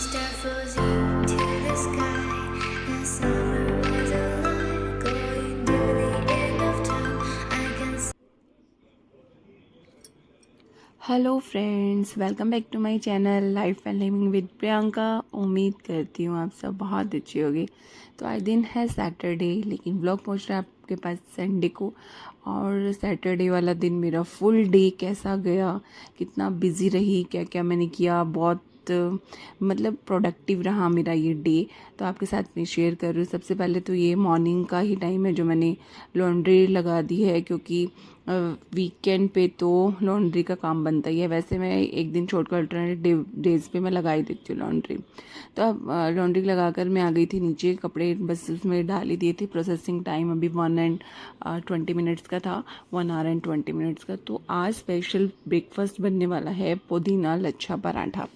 star floating to the sky. The summer was alive, going to the end of time. I can see. Hello friends, welcome back to my channel life and living with Priyanka. उम्मीद करती हूँ आप सब बहुत अच्छी होगी। तो आज दिन है सैटरडे, लेकिन व्लॉग पहुँच रहा है आपके पास संडे को। और सैटरडे वाला दिन मेरा फुल डे कैसा गया, कितना बिजी रही, क्या क्या मैंने किया, बहुत मतलब प्रोडक्टिव रहा मेरा ये डे। तो आपके साथ मैं शेयर कर रही हूँ। सबसे पहले तो ये मॉर्निंग का ही टाइम है जो मैंने लॉन्ड्री लगा दी है, क्योंकि वीकेंड पे तो लॉन्ड्री का काम बनता ही है। वैसे मैं एक दिन छोड़कर अल्टरनेट डेज पे मैं लगा ही देती हूँ लॉन्ड्री। तो अब लॉन्ड्री लगाकर मैं आ गई थी नीचे, कपड़े बस उसमें डाल ही दिए थे। प्रोसेसिंग टाइम अभी 1 and 20 मिनट्स का था, 1 hour and 20 मिनट्स का। तो आज स्पेशल ब्रेकफास्ट बनने वाला है पुदीना लच्छा पराठा।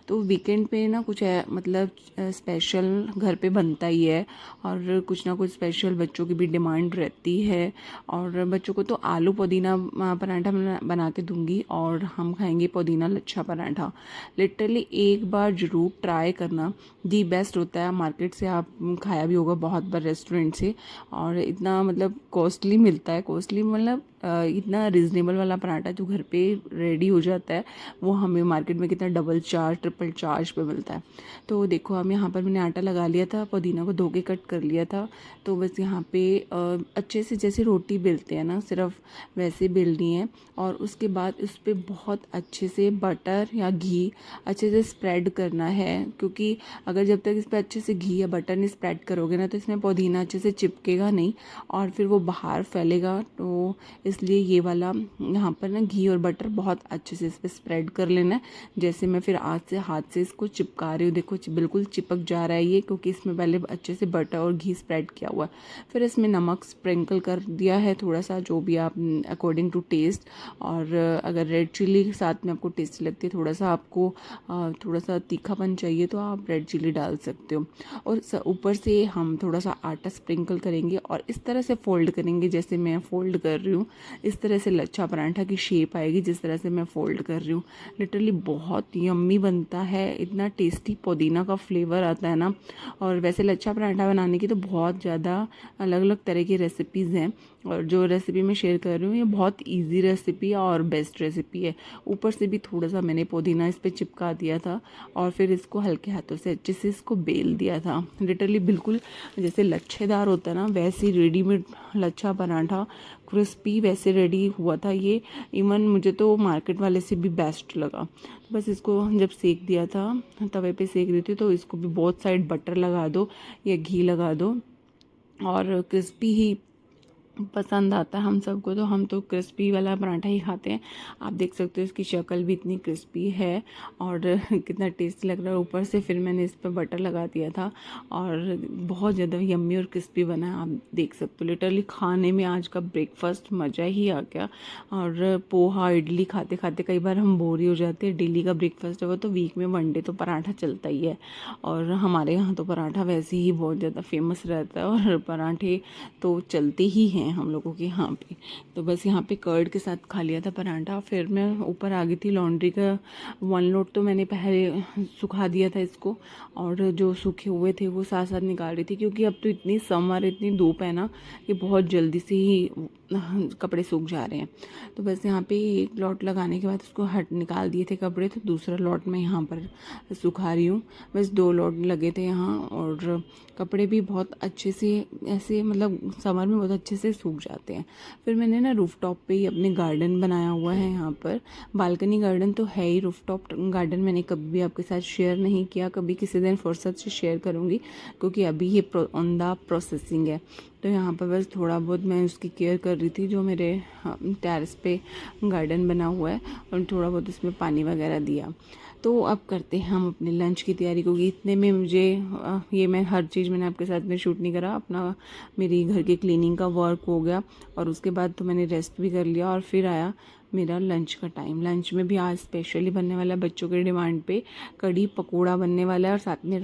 तो वीकेंड पे ना कुछ है, मतलब स्पेशल घर पे बनता ही है, और कुछ ना कुछ स्पेशल बच्चों की भी डिमांड रहती है। और बच्चों को तो आलू पुदीना पराठा बना के दूंगी, और हम खाएंगे पुदीना लच्छा पराठा। लिटरली एक बार ज़रूर ट्राई करना, दी बेस्ट होता है। मार्केट से आप खाया भी होगा बहुत बार, रेस्टोरेंट से। और इतना मतलब कॉस्टली मिलता है, कॉस्टली मतलब इतना रिजनेबल वाला पराठा जो घर पे रेडी हो जाता है, वो हमें मार्केट में कितना डबल चार्ज ट्रिपल चार्ज पे मिलता है। तो देखो, हम यहाँ पर मैंने आटा लगा लिया था, पुदीना को धो के कट कर लिया था। तो बस यहाँ पे अच्छे से जैसे रोटी बेलते हैं ना, सिर्फ वैसे बेलनी है। और उसके बाद उस पर बहुत अच्छे से बटर या घी अच्छे से स्प्रेड करना है, क्योंकि अगर जब तक इस पर अच्छे से घी या बटर नहीं स्प्रेड करोगे ना, तो इसमें पुदीना अच्छे से चिपकेगा नहीं और फिर वो बाहर फैलेगा। तो इसलिए ये वाला यहाँ पर ना घी और बटर बहुत अच्छे से इस पर स्प्रेड कर लेना है। जैसे मैं फिर हाथ से इसको चिपका रही हूँ, देखो बिल्कुल चिपक जा रहा है ये, क्योंकि इसमें पहले अच्छे से बटर और घी स्प्रेड किया हुआ है। फिर इसमें नमक स्प्रिंकल कर दिया है थोड़ा सा, जो भी आप अकॉर्डिंग टू टेस्ट। और अगर रेड चिली साथ में आपको टेस्टी लगती है, थोड़ा सा आपको थोड़ा सा तीखापन चाहिए, तो आप रेड चिली डाल सकते हो। और ऊपर से हम थोड़ा सा आटा स्प्रिंकल करेंगे और इस तरह से फोल्ड करेंगे, जैसे मैं फोल्ड कर रही हूँ। इस तरह से लच्छा पराठा की शेप आएगी, जिस तरह से मैं फोल्ड कर रही हूँ। लिटरली बहुत यम्मी बनता है, इतना टेस्टी पुदीना का फ्लेवर आता है ना। और वैसे लच्छा पराठा बनाने की तो बहुत ज़्यादा अलग अलग तरह की रेसिपीज़ हैं, और जो रेसिपी मैं शेयर कर रही हूँ ये बहुत इजी रेसिपी है और बेस्ट रेसिपी है। ऊपर से भी थोड़ा सा मैंने पुदीना इस पर चिपका दिया था, और फिर इसको हल्के हाथों से अच्छे से इसको बेल दिया था। लिटरली बिल्कुल जैसे लच्छेदार होता है ना, वैसे रेडीमेड लच्छा पराठा क्रिस्पी वैसे रेडी हुआ था ये। इवन मुझे तो मार्केट वाले से भी बेस्ट लगा। तो बस इसको जब सेक दिया था, तवे पे सेक रही थी, तो इसको भी बहुत साइड बटर लगा दो या घी लगा दो, और क्रिस्पी ही पसंद आता है हम सबको। तो हम तो क्रिस्पी वाला पराठा ही खाते हैं। आप देख सकते हो इसकी शक्ल भी इतनी क्रिस्पी है और कितना टेस्टी लग रहा है। ऊपर से फिर मैंने इस पर बटर लगा दिया था, और बहुत ज़्यादा यम्मी और क्रिस्पी बना है, आप देख सकते हो। लिटरली खाने में आज का ब्रेकफास्ट मज़ा ही आ गया। और पोहा इडली खाते खाते कई बार हम बोर ही हो जाते हैं। डेली का ब्रेकफास्ट है वो, तो वीक में 1 डे तो पराठा चलता ही है। और हमारे यहाँ तो पराठा वैसे ही बहुत ज़्यादा फेमस रहता है, और पराठे तो चलते ही हैं हम लोगों के यहाँ पे। तो बस यहाँ पे कर्ड के साथ खा लिया था पराठा। फिर मैं ऊपर आ गई थी लॉन्ड्री का 1 लोड, तो मैंने पहले सुखा दिया था इसको, और जो सूखे हुए थे वो साथ साथ निकाल रही थी, क्योंकि अब तो इतनी समर इतनी धूप है ना कि बहुत जल्दी से ही कपड़े सूख जा रहे हैं। तो बस यहाँ पे 1 लॉट लगाने के बाद उसको निकाल दिए थे कपड़े, तो दूसरा लॉट मैं यहाँ पर सुखा रही हूँ। बस 2 लॉट लगे थे यहाँ, और कपड़े भी बहुत अच्छे से ऐसे मतलब समर में बहुत अच्छे से सूख जाते हैं। फिर मैंने ना रूफ टॉप पे ही अपने गार्डन बनाया हुआ है। यहाँ पर बालकनी गार्डन तो है ही, रूफ टॉप गार्डन मैंने कभी भी आपके साथ शेयर नहीं किया, कभी किसी दिन फुर्सत से शेयर करूँगी, क्योंकि अभी ये ऑन द प्रोसेसिंग है। तो यहाँ पर बस थोड़ा बहुत मैं उसकी केयर कर रही थी, जो मेरे टेरेस पे गार्डन बना हुआ है, और थोड़ा बहुत इसमें पानी वगैरह दिया। तो अब करते हैं हम अपने लंच की तैयारी, क्योंकि इतने में मुझे ये मैं हर चीज़ मैंने आपके साथ में शूट नहीं करा। अपना मेरी घर की क्लीनिंग का वर्क हो गया, और उसके बाद तो मैंने रेस्ट भी कर लिया, और फिर आया मेरा लंच का टाइम। लंच में भी आज स्पेशली बनने वाला है बच्चों के डिमांड पे कढ़ी पकोड़ा बनने वाला है, और साथ में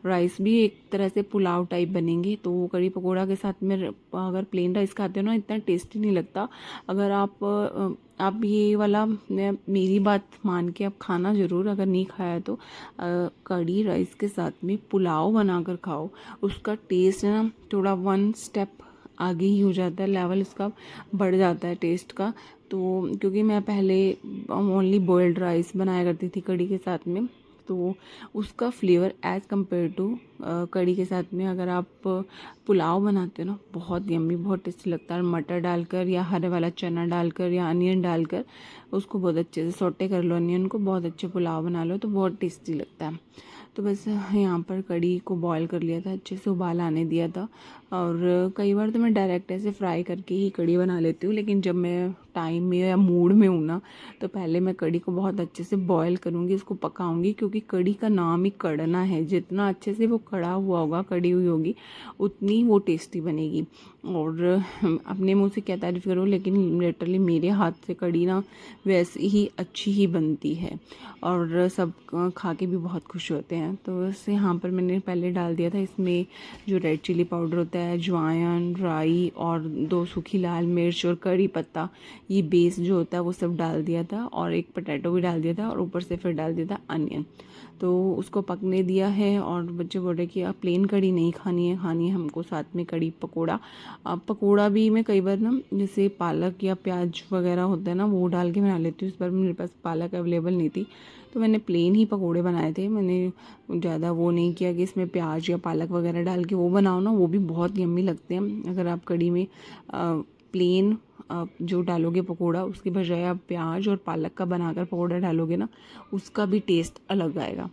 राइस भी एक तरह से पुलाव टाइप बनेंगे। तो वो कढ़ी पकोड़ा के साथ में अगर प्लेन राइस खाते हो ना, इतना टेस्टी नहीं लगता। अगर आप ये वाला मेरी बात मान के आप खाना ज़रूर, अगर नहीं खाया तो कढ़ी राइस के साथ में पुलाव बनाकर खाओ। उसका टेस्ट है ना थोड़ा 1 स्टेप आगे ही हो जाता है, लेवल इसका बढ़ जाता है टेस्ट का। तो क्योंकि मैं पहले ओनली बॉइल्ड राइस बनाया करती थी कढ़ी के साथ में, तो उसका फ्लेवर एज़ कम्पेयर टू कढ़ी के साथ में अगर आप पुलाव बनाते हो ना, बहुत यम्मी, बहुत टेस्टी लगता है। मटर डालकर या हरे वाला चना डालकर या अनियन डालकर उसको बहुत अच्छे से सौटे कर लो, अनियन को बहुत अच्छे पुलाव बना लो तो बहुत टेस्टी लगता है। तो बस यहाँ पर कढ़ी को बॉईल कर लिया था, अच्छे से उबाल आने दिया था। और कई बार तो मैं डायरेक्ट ऐसे फ्राई करके ही कढ़ी बना लेती हूँ, लेकिन जब मैं टाइम में या मूड में हूँ ना, तो पहले मैं कढ़ी को बहुत अच्छे से बॉईल करूँगी, इसको पकाऊंगी। क्योंकि कढ़ी का नाम ही कढ़ना है, जितना अच्छे से वो कढ़ा हुआ होगा, कढ़ी हुई होगी, उतनी वो टेस्टी बनेगी। और अपने मुँह से क्या तारीफ़ करूँ, लेकिन लिटरली मेरे हाथ से कढ़ी ना वैसे ही अच्छी ही बनती है, और सब खा के भी बहुत खुश होते हैं। तो बस यहाँ पर मैंने पहले डाल दिया था इसमें जो रेड चिली पाउडर होता है, अजवाइन, राई और 2 सूखी लाल मिर्च और कड़ी पत्ता, ये बेस जो होता है वो सब डाल दिया था, और एक पोटैटो भी डाल दिया था, और ऊपर से फिर डाल दिया था अनियन। तो उसको पकने दिया है। और बच्चे बोल रहे कि आप प्लेन कढ़ी नहीं खानी है हमको साथ में कढ़ी पकोड़ा। अब पकोड़ा भी मैं कई बार ना जैसे पालक या प्याज वगैरह होता है ना, वो डाल के बना लेती हूँ। इस बार मेरे पास पालक अवेलेबल नहीं थी, तो मैंने प्लेन ही पकोड़े बनाए थे। मैंने ज़्यादा वो नहीं किया कि इसमें प्याज या पालक वगैरह डाल के वो बनाओ ना, वो भी बहुत यम्मी लगते हैं। अगर आप कढ़ी में प्लेन जो डालोगे पकोड़ा, उसके बजाय आप प्याज और पालक का बनाकर पकोड़ा डालोगे ना, उसका भी टेस्ट अलग आएगा।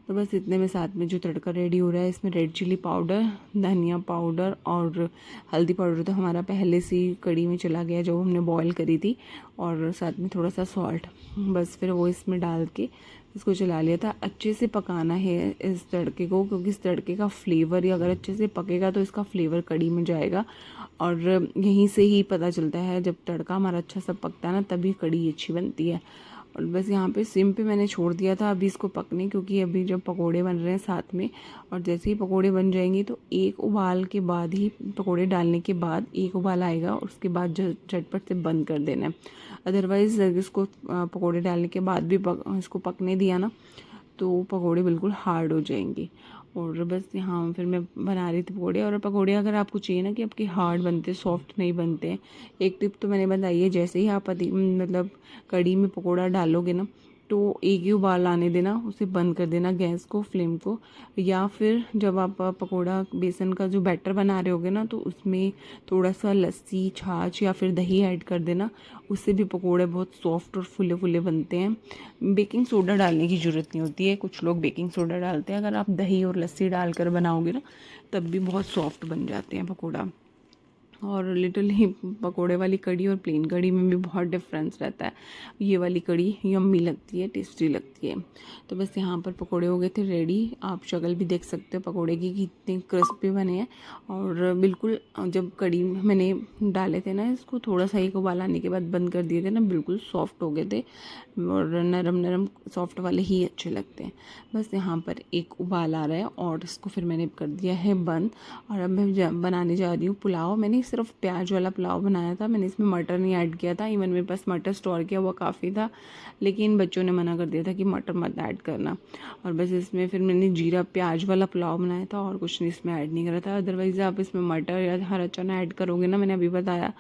तो बस इतने में साथ में जो तड़का रेडी हो रहा है, इसमें रेड चिली पाउडर, धनिया पाउडर और हल्दी पाउडर तो हमारा पहले से ही कढ़ी में चला गया जो हमने बॉईल करी थी, और साथ में थोड़ा सा सॉल्ट। बस फिर वो इसमें डाल के इसको चला लिया था। अच्छे से पकाना है इस तड़के को, क्योंकि इस तड़के का फ्लेवर ही अगर अच्छे से पकेगा तो इसका फ्लेवर कढ़ी में जाएगा। और यहीं से ही पता चलता है, जब तड़का हमारा अच्छा सा पकता है ना, तभी कढ़ी अच्छी बनती है। और बस यहाँ पे सिम पे मैंने छोड़ दिया था अभी इसको पकने, क्योंकि अभी जब पकोड़े बन रहे हैं साथ में, और जैसे ही पकोड़े बन जाएंगे तो एक उबाल के बाद ही, पकोड़े डालने के बाद एक उबाल आएगा, और उसके बाद झटपट से बंद कर देना है। अदरवाइज़ इसको पकोड़े डालने के बाद भी इसको पकने दिया ना, तो पकोड़े बिल्कुल हार्ड हो जाएंगे। और बस यहाँ फिर मैं बना रही थी पकोड़े। और पकोड़े अगर आपको चाहिए ना कि आपके हार्ड बनते, सॉफ्ट नहीं बनते, एक टिप तो मैंने बताई है, जैसे ही आप मतलब कढ़ी में पकोड़ा डालोगे ना, तो एक ही उबाल आने देना, उसे बंद कर देना गैस को, फ्लेम को। या फिर जब आप पकोड़ा बेसन का जो बैटर बना रहे होगे ना, तो उसमें थोड़ा सा लस्सी, छाछ या फिर दही ऐड कर देना, उससे भी पकोड़े बहुत सॉफ्ट और फुले फुले बनते हैं। बेकिंग सोडा डालने की ज़रूरत नहीं होती है, कुछ लोग बेकिंग सोडा डालते हैं। अगर आप दही और लस्सी डालकर बनाओगे ना, तब भी बहुत सॉफ्ट बन जाते हैं पकोड़ा। और लिटरली पकोड़े वाली कढ़ी और प्लेन कढ़ी में भी बहुत डिफरेंस रहता है। ये वाली कढ़ी यम्मी लगती है, टेस्टी लगती है। तो बस यहाँ पर पकोड़े हो गए थे रेडी। आप शक्ल भी देख सकते हो पकोड़े की कितने क्रिस्पी बने हैं। और बिल्कुल जब कढ़ी मैंने डाले थे ना, इसको थोड़ा सा एक उबाल आने के बाद बंद कर दिए थे ना, बिल्कुल सॉफ्ट हो गए थे, और नरम नरम सॉफ्ट वाले ही अच्छे लगते हैं। बस यहाँ पर एक उबाल आ रहा है, और इसको फिर मैंने कर दिया है बंद। और अब मैं बनाने जा रही हूँ पुलाव। मैंने सिर्फ प्याज वाला पुलाव बनाया था, मैंने इसमें मटर नहीं ऐड किया था। इवन मेरे पास मटर स्टोर किया हुआ काफ़ी था, लेकिन बच्चों ने मना कर दिया था कि मटर मत ऐड करना। और बस इसमें फिर मैंने जीरा प्याज वाला पुलाव बनाया था, और कुछ नहीं इसमें ऐड नहीं करा था। अदरवाइज़ आप इसमें मटर या हरा चना ऐड करोगे ना, मैंने अभी बताया,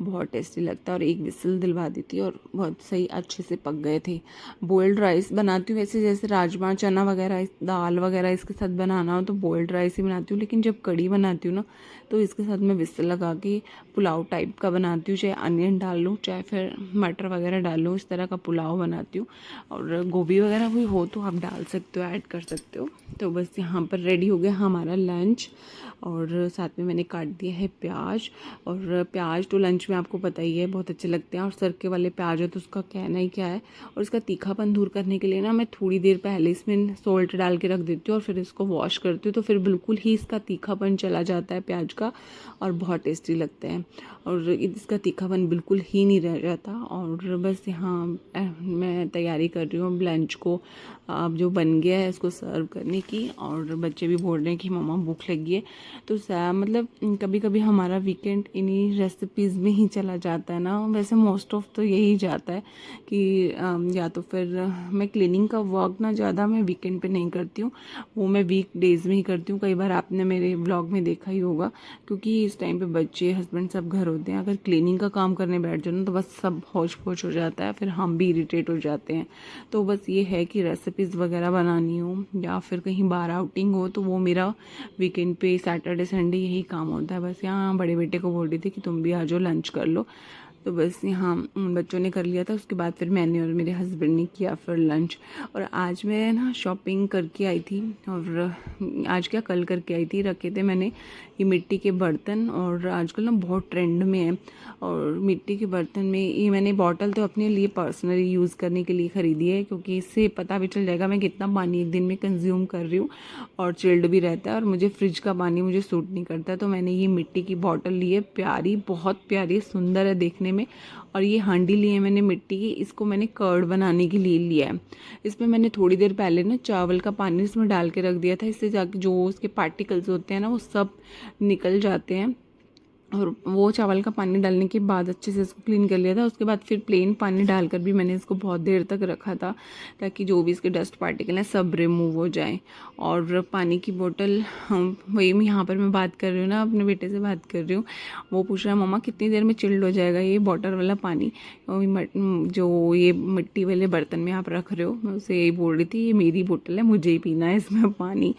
बहुत टेस्टी लगता है। और एक विसल दिलवा दी थी, और बहुत सही अच्छे से पक गए थे। बॉइल्ड राइस बनाती हूँ वैसे, जैसे राजमा चना वगैरह, दाल वगैरह इसके साथ बनाना हो तो बॉइल्ड राइस ही बनाती हूँ। लेकिन जब कढ़ी बनाती हूँ ना, तो इसके साथ मैं विसल लगा के पुलाव टाइप का बनाती हूँ। चाहे अनियन डाल लूँ, चाहे फिर मटर वगैरह डाल लूँ, इस तरह का पुलाव बनाती हूँ। और गोभी वगैरह कोई हो तो आप डाल सकते हो, ऐड कर सकते हो। तो बस यहाँ पर रेडी हो गया हमारा लंच। और साथ में मैंने काट दिया है प्याज। और प्याज तो लंच में आपको पता ही है बहुत अच्छे लगते हैं, और सरके वाले प्याज है तो उसका कहना ही क्या है। और इसका तीखापन दूर करने के लिए ना मैं थोड़ी देर पहले इसमें सॉल्ट डाल के रख देती हूँ और फिर इसको वॉश करती हूँ, तो फिर बिल्कुल ही इसका तीखापन चला जाता है प्याज का और बहुत टेस्टी लगता है और इसका तीखापन बिल्कुल ही नहीं रह जाता। और बस यहाँ मैं तैयारी कर रही हूँ लंच को, अब जो बन गया है इसको सर्व करने की, और बच्चे भी बोल रहे हैं कि मम्मा भूख लगी है। तो मतलब कभी कभी हमारा वीकेंड इन्हीं रेसिपीज़ में ही चला जाता है ना, वैसे मोस्ट ऑफ तो यही जाता है कि या तो फिर मैं क्लीनिंग का वर्क ना ज़्यादा मैं वीकेंड पे नहीं करती हूँ, वो मैं वीक डेज़ में ही करती हूँ। कई बार आपने मेरे ब्लॉग में देखा ही होगा, क्योंकि इस टाइम पे बच्चे हस्बैंड सब घर होते हैं। अगर क्लीनिंग का काम करने बैठ जाओ ना तो बस सब हौच पौच हो जाता है, फिर हम भी इरिटेट हो जाते हैं। तो बस ये है कि रेसिपीज़ वगैरह बनानी हो या फिर कहीं बाहर आउटिंग हो तो वो मेरा वीकेंड पे सैटरडे संडे यही काम होता है। बस यहाँ बड़े बेटे को बोल रही थी कि तुम भी आ जाओ लंच कर लो, तो बस यहाँ बच्चों ने कर लिया था, उसके बाद फिर मैंने और मेरे हस्बैंड ने किया फिर लंच। और आज मैं ना शॉपिंग करके आई थी, और आज क्या कल करके आई थी, रखे थे मैंने ये मिट्टी के बर्तन, और आजकल ना बहुत ट्रेंड में है। और मिट्टी के बर्तन में ये मैंने बॉटल तो अपने लिए पर्सनली यूज़ करने के लिए ख़रीदी है, क्योंकि इससे पता भी चल जाएगा मैं कितना पानी एक दिन में कंज्यूम कर रही हूँ, और चिल्ड भी रहता है। और मुझे फ्रिज का पानी मुझे सूट नहीं करता, तो मैंने ये मिट्टी की बॉटल ली है, प्यारी, बहुत प्यारी, सुंदर है देखने में। और ये हांडी ली है मैंने मिट्टी की, इसको मैंने कर्ड बनाने के लिए लिया है। इसमें मैंने थोड़ी देर पहले ना चावल का पानी इसमें डाल के रख दिया था, इससे जाके जो उसके पार्टिकल्स होते हैं ना वो सब निकल जाते हैं। और वो चावल का पानी डालने के बाद अच्छे से इसको क्लीन कर लिया था। उसके बाद फिर प्लेन पानी डालकर भी मैंने इसको बहुत देर तक रखा था, ताकि जो भी इसके डस्ट पार्टिकल हैं सब रिमूव हो जाएं। और पानी की बोतल, वही यहाँ पर मैं बात कर रही हूँ ना, अपने बेटे से बात कर रही हूँ, वो पूछ रहा है मम्मा कितनी देर में चिल्ड हो जाएगा ये बॉटल वाला पानी, जो ये मिट्टी वाले बर्तन में आप रख रहे हो। मैं उसे यही बोल रही थी ये मेरी बोतल है, मुझे ही पीना है इसमें पानी।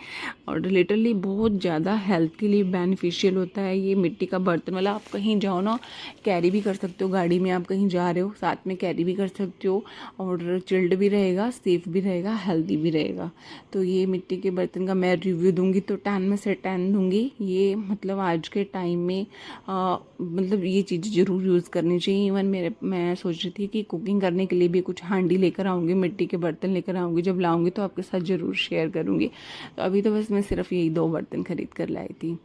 और लिटरली बहुत ज़्यादा हेल्थ के लिए बेनिफिशियल होता है ये मिट्टी का बर्तन वाला। आप कहीं जाओ ना कैरी भी कर सकते हो, गाड़ी में आप कहीं जा रहे हो साथ में कैरी भी कर सकते हो, और चिल्ड भी रहेगा, सेफ भी रहेगा, हेल्दी भी रहेगा। तो ये मिट्टी के बर्तन का मैं रिव्यू दूंगी तो 10 में से 10 दूंगी। ये मतलब आज के टाइम में मतलब ये चीज़ ज़रूर यूज़ करनी चाहिए। इवन मैं सोच रही थी कि कुकिंग करने के लिए भी कुछ हांडी लेकर आऊँगी, मिट्टी के बर्तन लेकर आऊँगी, जब लाऊंगी तो आपके साथ ज़रूर शेयर करूँगी। तो अभी तो बस मैं सिर्फ यही 2 बर्तन खरीद कर लाई थी।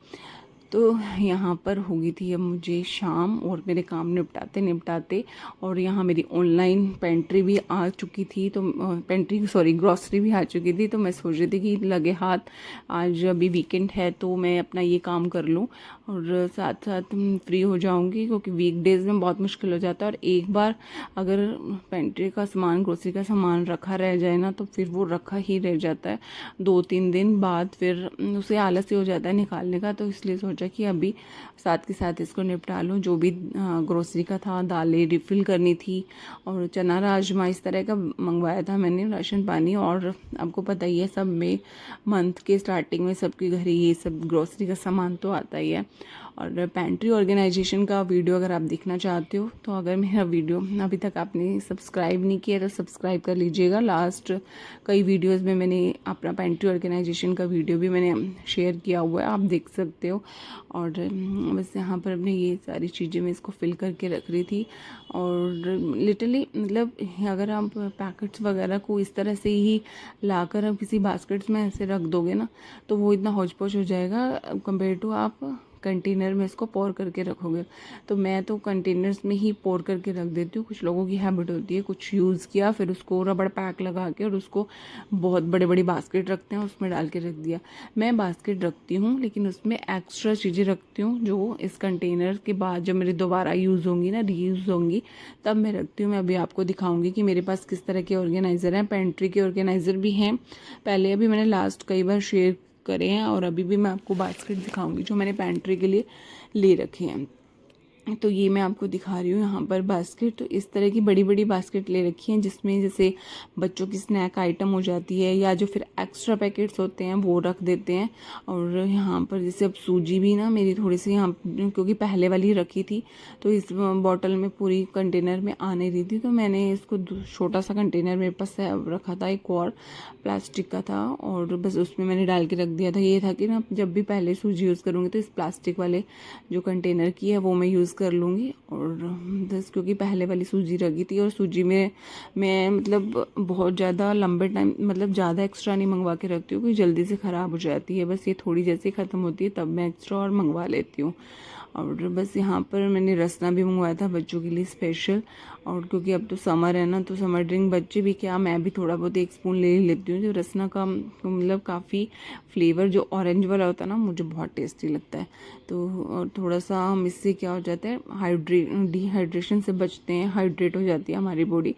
तो यहाँ पर हो गई थी अब मुझे शाम, और मेरे काम निपटाते निपटाते, और यहाँ मेरी ऑनलाइन पेंट्री भी आ चुकी थी, तो ग्रॉसरी भी आ चुकी थी। तो मैं सोच रही थी कि लगे हाथ आज अभी वीकेंड है तो मैं अपना ये काम कर लूँ और साथ साथ फ्री हो जाऊँगी, क्योंकि वीकडेज़ में बहुत मुश्किल हो जाता है। और एक बार अगर पेंट्री का सामान, ग्रॉसरी का सामान रखा रह जाए ना तो फिर वो रखा ही रह जाता है, 2-3 दिन बाद फिर उसे आलस ही हो जाता है निकालने का। तो इसलिए सोचा कि अभी साथ के साथ इसको निपटा लूँ। जो भी ग्रोसरी का था, दालें रिफ़िल करनी थी, और चना राजमा इस तरह का मंगवाया था मैंने, राशन पानी। और आपको पता ही है सब में मंथ के स्टार्टिंग में सबके घर ये सब ग्रोसरी का सामान तो आता ही है। और पेंट्री ऑर्गेनाइजेशन का वीडियो अगर आप देखना चाहते हो तो अगर मेरा वीडियो अभी तक आपने सब्सक्राइब नहीं किया तो सब्सक्राइब कर लीजिएगा। लास्ट कई वीडियोस में मैंने अपना पेंट्री ऑर्गेनाइजेशन का वीडियो भी मैंने शेयर किया हुआ है, आप देख सकते हो। और बस यहाँ पर अपने ये सारी चीज़ें मैं इसको फिल करके रख रही थी। और लिटरली मतलब अगर आप पैकेट्स वगैरह को इस तरह से ही लाकर आप किसी बास्केट्स में ऐसे रख दोगे ना तो वो इतना हौच पौच हो जाएगा कंपेयर टू आप कंटेनर में इसको पोर करके रखोगे। तो मैं तो कंटेनर्स में ही पोर करके रख देती हूँ। कुछ लोगों की हैबिट होती है, कुछ यूज़ किया फिर उसको रबड़ पैक लगा के और उसको बहुत बड़े बड़ी बास्केट रखते हैं उसमें डाल के रख दिया। मैं बास्केट रखती हूँ लेकिन उसमें एक्स्ट्रा चीज़ें रखती हूँ जो इस कंटेनर के बाद जब मेरी दोबारा यूज़ होंगी ना, रीयूज़ होंगी, तब मैं रखती हूँ। मैं अभी आपको दिखाऊंगी कि मेरे पास किस तरह के ऑर्गेनाइज़र हैं। पेंट्री के ऑर्गेनाइज़र भी हैं, पहले अभी मैंने लास्ट कई बार शेयर करे हैं, और अभी भी मैं आपको बास्केट दिखाऊंगी जो मैंने पेंट्री के लिए ले रखे हैं। तो ये मैं आपको दिखा रही हूँ यहाँ पर बास्केट। तो इस तरह की बड़ी बड़ी बास्केट ले रखी हैं जिसमें जैसे बच्चों की स्नैक आइटम हो जाती है या जो फिर एक्स्ट्रा पैकेट्स होते हैं वो रख देते हैं। और यहाँ पर जैसे अब सूजी भी ना मेरी थोड़ी सी यहाँ, क्योंकि पहले वाली रखी थी तो इस बॉटल में पूरी कंटेनर में आ नहीं रही थी, तो मैंने इसको छोटा सा कंटेनर मेरे पास रखा था, एक और प्लास्टिक का था, और बस उसमें मैंने डाल के रख दिया था। ये था कि ना जब भी पहले सूजी यूज़ करूँगी तो इस प्लास्टिक वाले जो कंटेनर की है वो मैं यूज़ कर लूँगी। और बस क्योंकि पहले वाली सूजी रखी थी और सूजी में मैं मतलब बहुत ज़्यादा लंबे टाइम मतलब ज़्यादा एक्स्ट्रा नहीं मंगवा के रखती हूँ, क्योंकि जल्दी से ख़राब हो जाती है। बस ये थोड़ी जैसे ख़त्म होती है तब मैं एक्स्ट्रा और मंगवा लेती हूँ। और बस यहाँ पर मैंने रसना भी मंगवाया था बच्चों के लिए स्पेशल। और क्योंकि अब तो समर है ना, तो समर ड्रिंक बच्चे भी क्या, मैं भी थोड़ा बहुत 1 स्पून ले लेती हूँ। जो रसना का मतलब काफ़ी फ्लेवर जो ऑरेंज वाला होता है ना, मुझे बहुत टेस्टी लगता है। तो और थोड़ा सा हम इससे क्या हो जाता है, डिहाइड्रेशन से बचते हैं, हाइड्रेट हो जाती है हमारी बॉडी।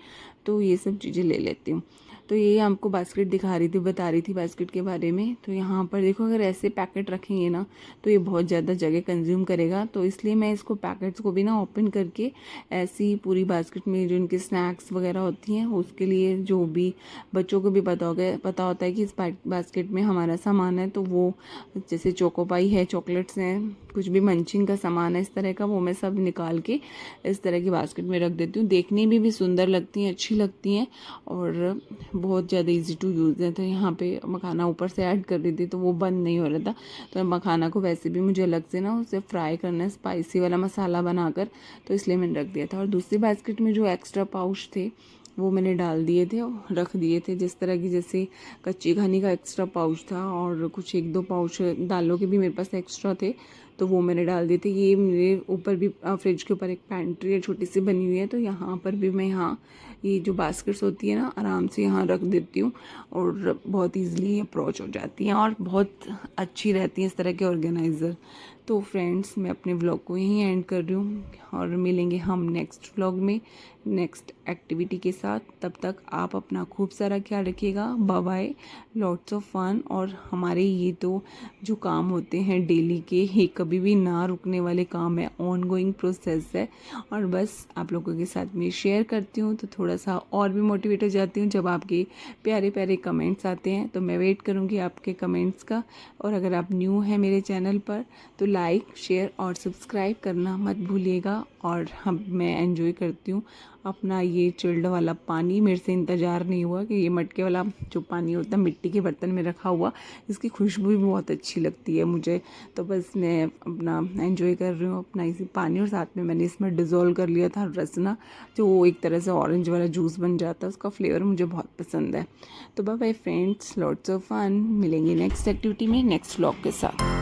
तो ये सब चीज़ें ले लेती हूँ। तो ये आपको बास्केट दिखा रही थी, बता रही थी बास्केट के बारे में। तो यहाँ पर देखो, अगर ऐसे पैकेट रखेंगे ना तो ये बहुत ज़्यादा जगह कंज्यूम करेगा। तो इसलिए मैं इसको पैकेट्स को भी ना ओपन करके ऐसी पूरी बास्केट में जो इनके स्नैक्स वगैरह होती हैं उसके लिए, जो भी बच्चों को भी पता होता है कि इस बास्केट में हमारा सामान है, तो वो जैसे चोकोपाई है, चॉकलेट्स हैं, कुछ भी मंचिंग का सामान है इस तरह का, वो मैं सब निकाल के इस तरह की बास्केट में रख देती हूँ। देखने में भी सुंदर लगती हैं, अच्छी लगती हैं और बहुत ज़्यादा इजी टू यूज़ है। तो यहाँ पे मखाना ऊपर से ऐड कर दी थी तो वो बंद नहीं हो रहा था। तो मखाना को वैसे भी मुझे अलग से ना उसे फ्राई करना है स्पाइसी वाला मसाला बनाकर, तो इसलिए मैंने रख दिया था। और दूसरी बास्केट में जो एक्स्ट्रा पाउच थे वो मैंने डाल दिए थे और रख दिए थे, जिस तरह की जैसे कच्ची घानी का एक्स्ट्रा पाउच था और कुछ 1-2 पाउच दालों के भी मेरे पास एक्स्ट्रा थे, तो वो मैंने डाल दिए थे। ये मेरे ऊपर भी फ्रिज के ऊपर एक पैंट्री है छोटी सी बनी हुई है, तो यहाँ पर भी मैं यहाँ ये जो बास्केट्स होती है ना आराम से यहाँ रख देती हूँ और बहुत ईजिली अप्रोच हो जाती हैं और बहुत अच्छी रहती हैं इस तरह के ऑर्गेनाइज़र। तो फ्रेंड्स, मैं अपने व्लॉग को यहीं एंड कर रही हूँ और मिलेंगे हम नेक्स्ट व्लॉग में नेक्स्ट एक्टिविटी के साथ। तब तक आप अपना खूब सारा ख्याल रखिएगा। Bye bye, lots of fun. और हमारे ये तो जो काम होते हैं डेली के, ये कभी भी ना रुकने वाले काम है, ऑन गोइंग प्रोसेस है। और बस आप लोगों के साथ में शेयर करती हूँ तो थोड़ा सा और भी मोटिवेट हो जाती हूँ जब आपके प्यारे प्यारे कमेंट्स आते हैं। तो मैं वेट करूँगी आपके कमेंट्स का। और अगर आप न्यू हैं मेरे चैनल पर तो लाइक, शेयर और सब्सक्राइब करना मत भूलिएगा। और मैं एंजॉय करती हूँ अपना ये चिल्ड वाला पानी। मेरे से इंतज़ार नहीं हुआ कि ये मटके वाला जो पानी होता है मिट्टी के बर्तन में रखा हुआ, इसकी खुशबू भी बहुत अच्छी लगती है मुझे। तो बस मैं अपना एंजॉय कर रही हूँ अपना इसी पानी। और साथ में मैंने इसमें डिज़ोल्व कर लिया था रसना, जो वो एक तरह से ऑरेंज वाला जूस बन जाता है, उसका फ्लेवर मुझे बहुत पसंद है। तो bye bye friends, lots of fun. मिलेंगे नेक्स्ट एक्टिविटी में नेक्स्ट व्लॉग के साथ।